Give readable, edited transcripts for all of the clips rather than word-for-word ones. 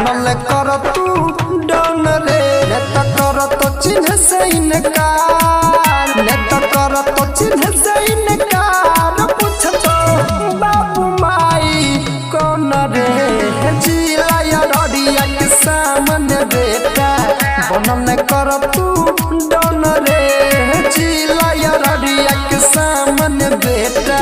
बनल कर तू डन रे नेता कर तो चिन्ह से इनकार नेता कर तो चिन्ह से इनकार पूछ तो बाबू माई कौन रे जिला यारिया के सामने बेटा बनल कर तू डन रे जिला यारिया के सामने बेटा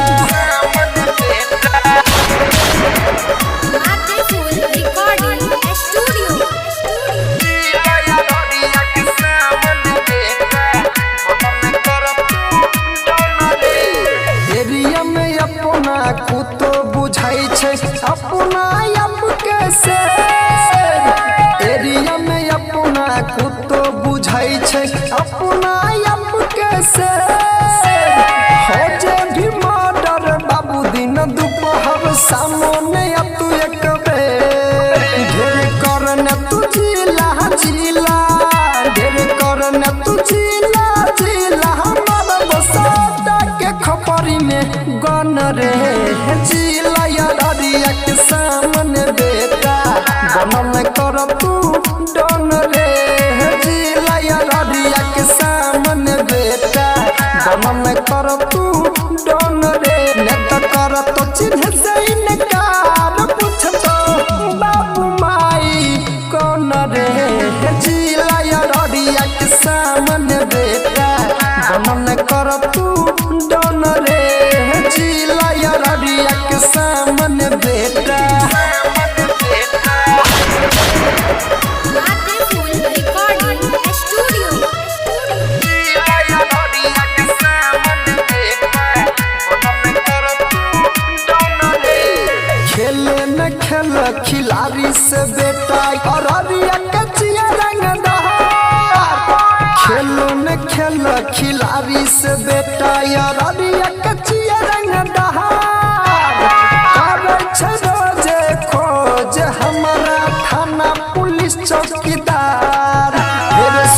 तो बुझाई छे अपना आप कैसे एरिया में अपना तो बुझाई छे अपना आप कैसे हो जे भी मर्डर बाबू दिन दोपहर सामने तू एक ढेर करने तू जिला जिला ढेर करने तू जिला जिला हमारा बसाता के खपरी में गन रे जिला यारिया के सामने बेटा बनल कर तू डन रे जिला यारिया के सामने बेटा बनल कर तू डन रे नेता कर तो चिन्ह से इनकार पूछ तो बाबू माई कौन रे जिला यारिया के सामने बेटा बनल कर तू डन रे जिला यारिया के सामने बेटा खेले न खेल खिलाड़ी से बेटा अरिया कचिया रंग खेलो न खेल खिलाड़ी से बेटा अरिया कचिया रंग रोजे खोज हमारा थाना पुलिस चौकीदार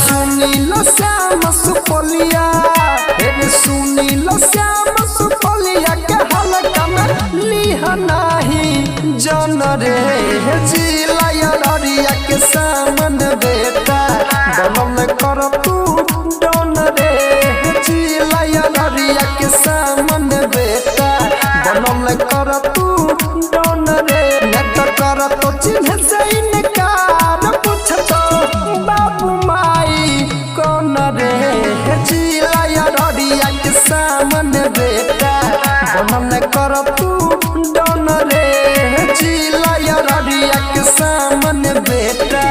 सुनील श्याम सुपलिया सुनील श्याम सुपलिया के हल्का में लिह नहीं जन रे जिला यारिया के सामने बेटा बनल कर तू डन रे जिला यारिया के सामने बेटा बनल कर तू डन रे नेता कर तो चिन्ह से इनकार पूछ तो बाबू माई कौन रे जिला यारिया के सामने बेटा बनल कर तू डन रे जिला यारिया के सामने बेटा।